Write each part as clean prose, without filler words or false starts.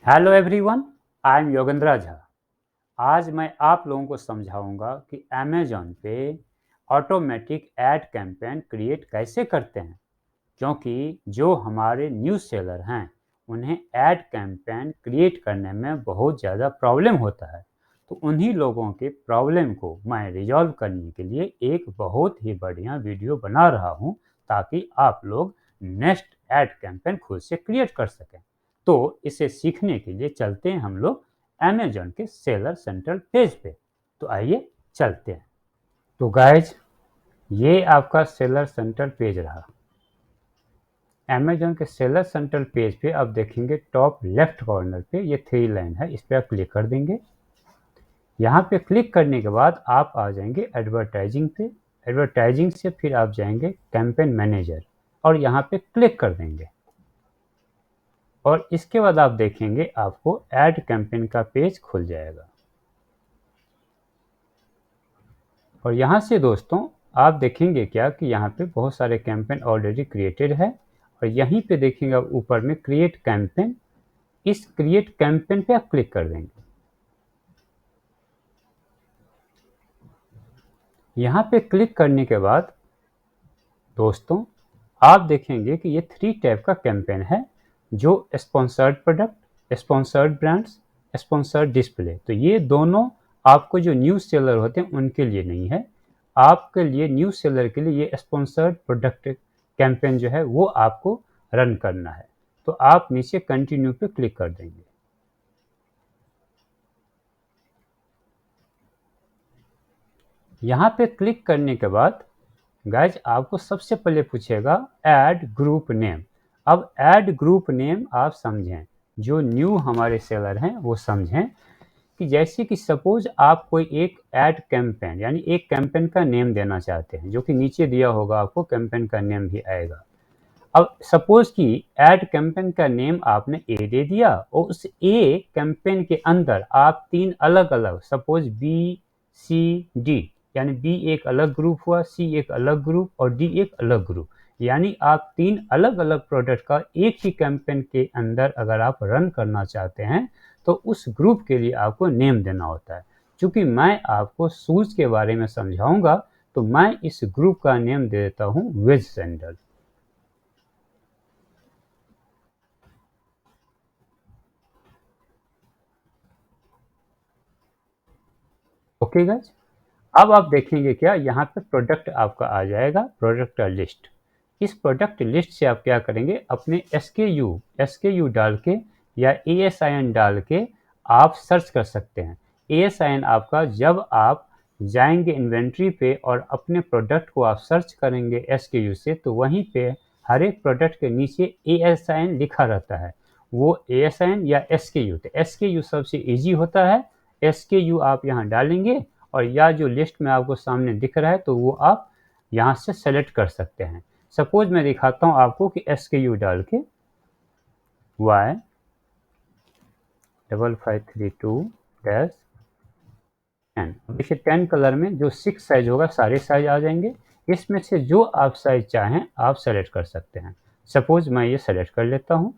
Hello everyone, I am Yogendra Jha. आज मैं आप लोगों को समझाऊंगा कि अमेजॉन पे ऑटोमेटिक ऐड कैंपेन क्रिएट कैसे करते हैं, क्योंकि जो हमारे न्यूज़ सेलर हैं उन्हें ऐड कैंपेन क्रिएट करने में बहुत ज़्यादा प्रॉब्लम होता है। तो उन्हीं लोगों के प्रॉब्लम को मैं रिजॉल्व करने के लिए एक बहुत ही बढ़िया वीडियो बना रहा हूं, ताकि आप लोग नेक्स्ट ऐड कैंपेन खुद से क्रिएट कर सकें। तो इसे सीखने के लिए चलते हैं हम लोग अमेजॉन के सेलर सेंट्रल पेज पे। तो आइए चलते हैं। तो गाइज, ये आपका सेलर सेंट्रल पेज रहा। अमेजॉन के सेलर सेंट्रल पेज पे आप देखेंगे टॉप लेफ्ट कॉर्नर पे ये 3 लाइन है, इस पर आप क्लिक कर देंगे। यहाँ पे क्लिक करने के बाद आप आ जाएंगे एडवर्टाइजिंग पे। एडवर्टाइजिंग से फिर आप जाएंगे कैंपेन मैनेजर और यहाँ पे क्लिक कर देंगे। और इसके बाद आप देखेंगे आपको ऐड कैंपेन का पेज खुल जाएगा। और यहाँ से दोस्तों आप देखेंगे क्या कि यहाँ पे बहुत सारे कैंपेन ऑलरेडी क्रिएटेड है। और यहीं पे देखेंगे आप ऊपर में क्रिएट कैंपेन, इस क्रिएट कैंपेन पे आप क्लिक कर देंगे। यहाँ पे क्लिक करने के बाद दोस्तों आप देखेंगे कि ये 3 टाइप का कैंपेन है, जो sponsored product, sponsored brands, sponsored display. तो ये दोनों आपको जो न्यूज़ सेलर होते हैं उनके लिए नहीं है, आपके लिए न्यूज़ सेलर के लिए ये स्पॉन्सर्ड प्रोडक्ट कैंपेन जो है वो आपको रन करना है। तो आप नीचे कंटिन्यू पे क्लिक कर देंगे। यहाँ पे क्लिक करने के बाद गाइज आपको सबसे पहले पूछेगा ऐड ग्रुप नेम। अब ऐड ग्रुप नेम आप समझें, जो न्यू हमारे सेलर हैं वो समझें कि जैसे कि सपोज आप कोई एक ऐड कैंपेन यानी एक कैंपेन का नेम देना चाहते हैं, जो कि नीचे दिया होगा, आपको कैंपेन का नेम भी आएगा। अब सपोज कि ऐड कैंपेन का नेम आपने ए दे दिया और उस ए कैंपेन के अंदर आप 3 अलग अलग, सपोज बी सी डी, यानी बी एक अलग ग्रुप हुआ, सी एक अलग ग्रुप और डी एक अलग ग्रुप, यानी आप 3 अलग अलग प्रोडक्ट का एक ही कैंपेन के अंदर अगर आप रन करना चाहते हैं तो उस ग्रुप के लिए आपको नेम देना होता है। चूंकि मैं आपको शूज के बारे में समझाऊंगा तो मैं इस ग्रुप का नेम दे देता हूं वेज सैंडल। ओके गाइज, अब आप देखेंगे क्या यहाँ पे प्रोडक्ट आपका आ जाएगा, प्रोडक्ट लिस्ट। इस प्रोडक्ट लिस्ट से आप क्या करेंगे, अपने एसकेयू डाल के या एएसआईएन डाल के आप सर्च कर सकते हैं। एएसआईएन आपका जब आप जाएंगे इन्वेंट्री पे और अपने प्रोडक्ट को आप सर्च करेंगे एसकेयू से, तो वहीं पे हर एक प्रोडक्ट के नीचे एएसआईएन लिखा रहता है। वो एएसआईएन या एसकेयू, तो एसकेयू सबसे ईजी होता है। एसकेयू आप यहाँ डालेंगे और या जो लिस्ट में आपको सामने दिख रहा है तो वो आप यहाँ से सेलेक्ट कर सकते हैं। सपोज मैं दिखाता हूँ आपको कि एसकेयू डाल के Y5532-10, देखिए 10 कलर में जो 6 साइज होगा सारे साइज आ जाएंगे। इसमें से जो आप साइज चाहें आप सेलेक्ट कर सकते हैं। सपोज मैं ये सेलेक्ट कर लेता हूँ।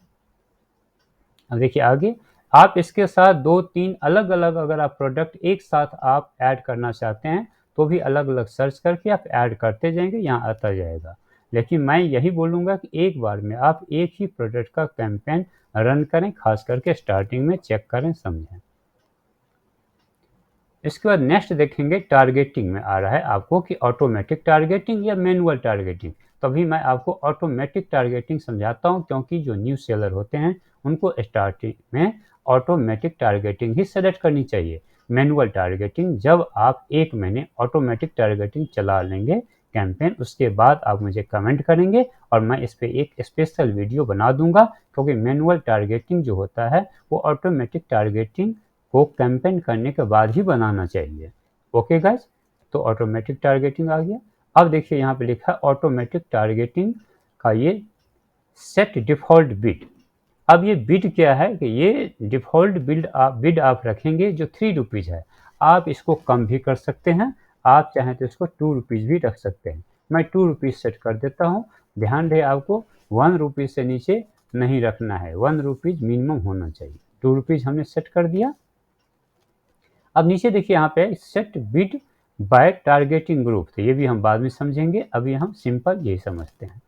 अब देखिए आगे आप इसके साथ 2-3 अलग अलग अगर आप प्रोडक्ट एक साथ आप ऐड करना चाहते हैं तो भी अलग अलग सर्च करके आप ऐड करते जाएंगे, यहाँ आता जाएगा। लेकिन मैं यही बोलूँगा कि एक बार में आप एक ही प्रोडक्ट का कैंपेन रन करें, खास करके स्टार्टिंग में चेक करें, समझें। इसके बाद नेक्स्ट देखेंगे टारगेटिंग में आ रहा है आपको कि ऑटोमेटिक टारगेटिंग या मैनुअल टारगेटिंग। तभी मैं आपको ऑटोमेटिक टारगेटिंग समझाता हूं, क्योंकि जो न्यू सेलर होते हैं उनको स्टार्टिंग में ऑटोमेटिक टारगेटिंग ही सेलेक्ट करनी चाहिए। मैनुअल टारगेटिंग जब आप 1 महीने ऑटोमेटिक टारगेटिंग चला लेंगे कैंपेन, उसके बाद आप मुझे कमेंट करेंगे और मैं इस पर एक स्पेशल वीडियो बना दूंगा, क्योंकि मैनुअल टारगेटिंग जो होता है वो ऑटोमेटिक टारगेटिंग को कैंपेन करने के बाद ही बनाना चाहिए। ओके गाइज, तो ऑटोमेटिक टारगेटिंग आ गया। अब देखिए यहाँ पे लिखा है ऑटोमेटिक टारगेटिंग का ये सेट डिफॉल्ट बिड। अब ये बिड क्या है कि ये डिफॉल्ट बिड आप रखेंगे जो 3 रुपीज़ है। आप इसको कम भी कर सकते हैं, आप चाहें तो इसको 2 रुपीज़ भी रख सकते हैं। मैं 2 रुपीज़ सेट कर देता हूँ। ध्यान रहे आपको 1 रुपीज़ से नीचे नहीं रखना है, 1 रुपीज़ मिनिमम होना चाहिए। ₹2 हमने सेट कर दिया। अब नीचे देखिए यहाँ पे set bid by targeting group, तो ये भी हम बाद में समझेंगे, अभी हम सिंपल यही समझते हैं।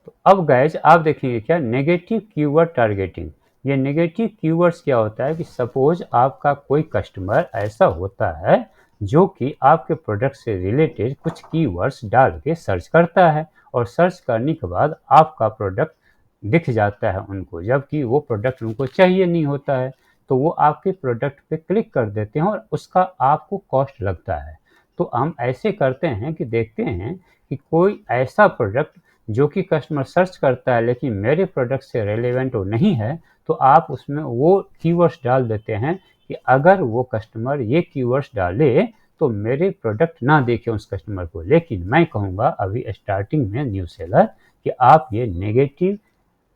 तो अब गाइज आप देखेंगे क्या नेगेटिव कीवर्ड टारगेटिंग। ये नेगेटिव कीवर्ड्स क्या होता है कि सपोज आपका कोई कस्टमर ऐसा होता है जो कि आपके प्रोडक्ट से रिलेटेड कुछ कीवर्ड्स डाल के सर्च करता है, और सर्च करने के बाद आपका प्रोडक्ट दिख जाता है उनको, जबकि वो प्रोडक्ट उनको चाहिए नहीं होता है, तो वो आपके प्रोडक्ट पे क्लिक कर देते हैं और उसका आपको कॉस्ट लगता है। तो हम ऐसे करते हैं कि देखते हैं कि कोई ऐसा प्रोडक्ट जो कि कस्टमर सर्च करता है लेकिन मेरे प्रोडक्ट से रेलेवेंट वो नहीं है, तो आप उसमें वो कीवर्ड्स डाल देते हैं कि अगर वो कस्टमर ये कीवर्ड्स डाले तो मेरे प्रोडक्ट ना देखें उस कस्टमर को। लेकिन मैं कहूँगा अभी स्टार्टिंग में न्यू सेलर कि आप ये नेगेटिव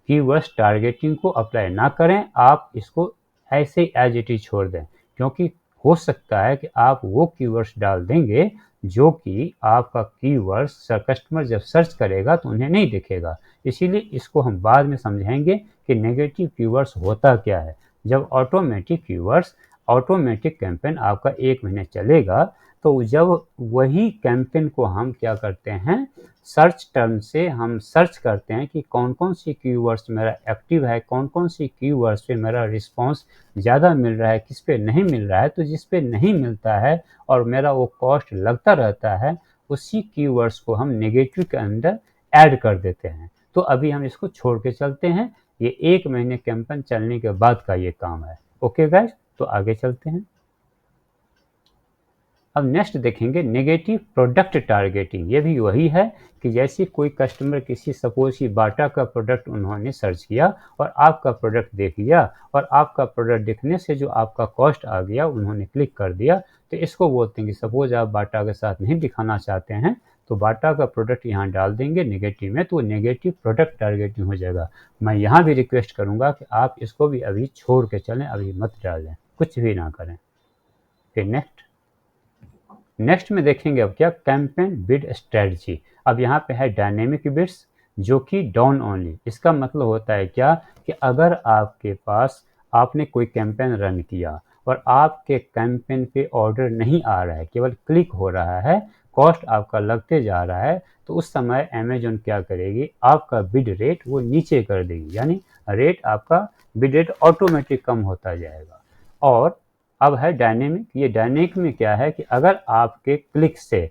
कीवर्ड्स टारगेटिंग को अप्लाई ना करें, आप इसको ऐसे एज इट इज छोड़ दें, क्योंकि हो सकता है कि आप वो कीवर्ड्स डाल देंगे जो कि आपका कीवर्ड्स कस्टमर जब सर्च करेगा तो उन्हें नहीं दिखेगा। इसीलिए इसको हम बाद में समझाएंगे कि नेगेटिव कीवर्ड्स होता क्या है। जब ऑटोमेटिक कीवर्ड्स ऑटोमेटिक कैंपेन आपका 1 महीने चलेगा, तो जब वही कैंपेन को हम क्या करते हैं, सर्च टर्म से हम सर्च करते हैं कि कौन कौन सी कीवर्ड्स मेरा एक्टिव है, कौन कौन सी कीवर्ड्स पे मेरा रिस्पांस ज़्यादा मिल रहा है, किस पे नहीं मिल रहा है। तो जिस पे नहीं मिलता है और मेरा वो कॉस्ट लगता रहता है, उसी कीवर्ड्स को हम नेगेटिव के अंदर ऐड कर देते हैं। तो अभी हम इसको छोड़ के चलते हैं, ये 1 महीने कैंपेन चलने के बाद का ये काम है। ओके गाइज, तो आगे चलते हैं। अब नेक्स्ट देखेंगे नेगेटिव प्रोडक्ट टारगेटिंग। ये भी वही है कि जैसे कोई कस्टमर किसी सपोज की बाटा का प्रोडक्ट उन्होंने सर्च किया और आपका प्रोडक्ट देख लिया, और आपका प्रोडक्ट देखने से जो आपका कॉस्ट आ गया उन्होंने क्लिक कर दिया, तो इसको बोलते हैं कि सपोज आप बाटा के साथ नहीं दिखाना चाहते हैं तो बाटा का प्रोडक्ट यहाँ डाल देंगे नेगेटिव में, तो नेगेटिव प्रोडक्ट टारगेटिंग हो जाएगा। मैं यहाँ भी रिक्वेस्ट करूँगा कि आप इसको भी अभी छोड़ के चलें, अभी मत डालें, कुछ भी ना करें। फिर नेक्स्ट में देखेंगे अब क्या कैंपेन बिड स्ट्रेटजी। अब यहाँ पे है डायनेमिक बिड्स जो कि डाउन ओनली। इसका मतलब होता है क्या कि अगर आपके पास आपने कोई कैंपेन रन किया और आपके कैंपेन पे ऑर्डर नहीं आ रहा है, केवल क्लिक हो रहा है, कॉस्ट आपका लगते जा रहा है, तो उस समय अमेजोन क्या करेगी, आपका बिड रेट वो नीचे कर देगी, यानी रेट आपका बिड रेट ऑटोमेटिक कम होता जाएगा। और अब है डायनेमिक। ये डायनेमिक में क्या है कि अगर आपके क्लिक से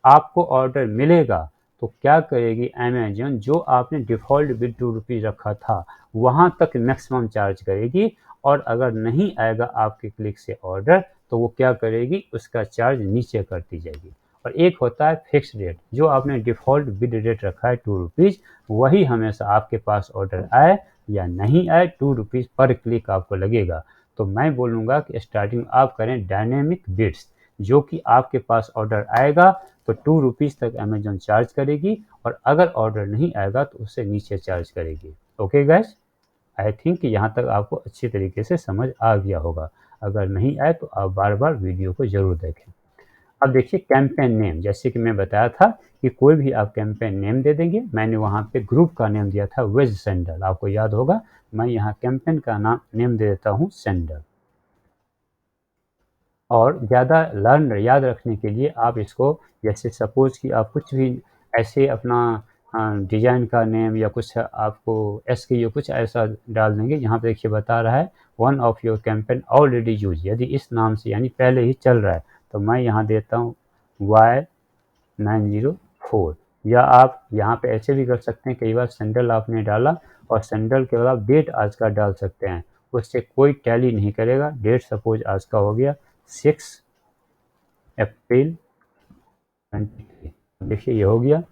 आपको ऑर्डर मिलेगा तो क्या करेगी अमेजन, जो आपने डिफ़ॉल्ट बिड ₹2 रखा था वहाँ तक मैक्सिमम चार्ज करेगी, और अगर नहीं आएगा आपके क्लिक से ऑर्डर तो वो क्या करेगी, उसका चार्ज नीचे करती जाएगी। और एक होता है फिक्स रेट, जो आपने डिफ़ॉल्ट बिड रेट रखा है ₹2, वही हमेशा आपके पास ऑर्डर आए या नहीं आए ₹2 पर क्लिक आपको लगेगा। तो मैं बोलूँगा कि स्टार्टिंग आप करें डायनेमिक बिड्स, जो कि आपके पास ऑर्डर आएगा तो ₹2 तक अमेजन चार्ज करेगी, और अगर ऑर्डर नहीं आएगा तो उससे नीचे चार्ज करेगी। ओके गाइस, आई थिंक यहाँ तक आपको अच्छी तरीके से समझ आ गया होगा। अगर नहीं आए तो आप बार बार वीडियो को ज़रूर देखें। अब देखिए कैंपेन नेम, जैसे कि मैं बताया था कि कोई भी आप कैंपेन नेम दे देंगे। मैंने वहाँ पे ग्रुप का नेम दिया था वेज सैंडल, आपको याद होगा। मैं यहाँ कैंपेन का नेम दे देता हूँ सैंडल। और ज़्यादा लर्न याद रखने के लिए आप इसको, जैसे सपोज कि आप कुछ भी ऐसे अपना डिज़ाइन का नेम या कुछ आपको एसक्यू कुछ ऐसा डाल देंगे। यहाँ पे देखिए बता रहा है one of your campaign already use, यदि इस नाम से यानी पहले ही चल रहा है तो मैं यहाँ देता हूँ Y904। या आप यहाँ पे ऐसे भी कर सकते हैं, कई बार सैंडल आपने डाला और सैंडल के बाद आप डेट आज का डाल सकते हैं, उससे कोई टैली नहीं करेगा। डेट सपोज आज का हो गया 6 अप्रैल 23, देखिए ये हो गया।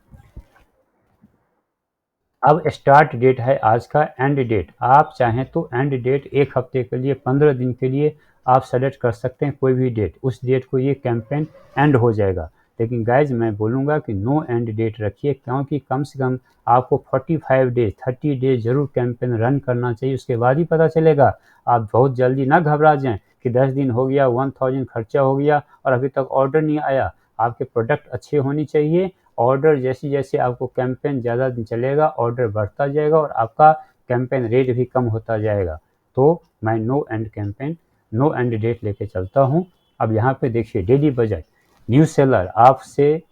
अब स्टार्ट डेट है आज का, एंड डेट आप चाहें तो एंड डेट 1 हफ्ते के लिए 15 दिन के लिए आप सेलेक्ट कर सकते हैं, कोई भी डेट, उस डेट को ये कैंपेन एंड हो जाएगा। लेकिन गाइज मैं बोलूँगा कि नो एंड डेट रखिए, क्योंकि कम से कम आपको 45 डेज 30 डेज ज़रूर कैंपेन रन करना चाहिए, उसके बाद ही पता चलेगा। आप बहुत जल्दी ना घबरा जाएँ कि 10 दिन हो गया, 1000 खर्चा हो गया और अभी तक ऑर्डर नहीं आया। आपके प्रोडक्ट अच्छे होने चाहिए, ऑर्डर जैसे जैसे आपको कैंपेन ज़्यादा दिन चलेगा ऑर्डर बढ़ता जाएगा और आपका कैंपेन रेट भी कम होता जाएगा। तो मैं no end campaign, no end date लेके चलता हूँ। अब यहाँ पे देखिए डेली बजट, न्यू सेलर आपसे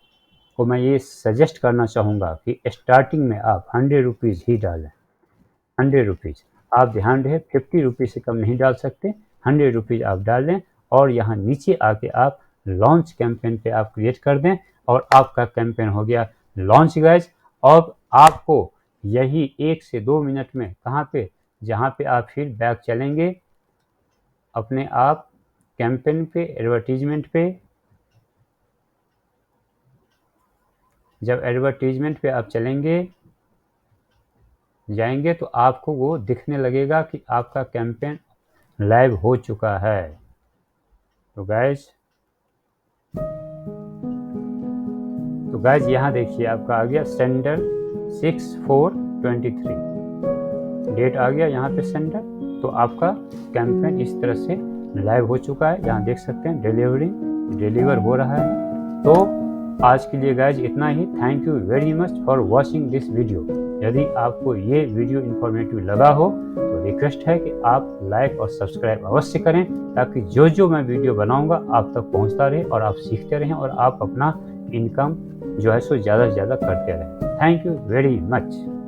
को मैं ये सजेस्ट करना चाहूँगा कि स्टार्टिंग में आप 100 रुपीज़ ही डालें। 100 रुपीज़ आप ध्यान रहे, 50 रुपीज़ से कम नहीं डाल सकते, 100 रुपीज़ आप डालें और यहाँ नीचे आके आप लॉन्च कैंपेन पे आप क्रिएट कर दें और आपका कैंपेन हो गया लॉन्च गाइज। अब आपको यही 1 से 2 मिनट में कहाँ पे, जहाँ पे आप फिर बैक चलेंगे अपने आप कैंपेन पे, एडवर्टीजमेंट पे। जब एडवर्टीजमेंट पे आप जाएंगे तो आपको वो दिखने लगेगा कि आपका कैंपेन लाइव हो चुका है। तो गाइज यहाँ देखिए आपका आ गया सेंडर 6/4/23 डेट आ गया यहाँ पे सेंडर। तो आपका कैंपेन इस तरह से लाइव हो चुका है, यहाँ देख सकते हैं डिलीवर हो रहा है। तो आज के लिए गाइज इतना ही। Thank you very much for watching this video. यदि आपको ये वीडियो इन्फॉर्मेटिव लगा हो तो रिक्वेस्ट है कि आप लाइक और सब्सक्राइब अवश्य करें, ताकि जो जो मैं वीडियो बनाऊंगा आप तक पहुंचता रहे और आप सीखते रहें और आप अपना इनकम जो है सो ज़्यादा से ज़्यादा करते रहें। Thank you very much.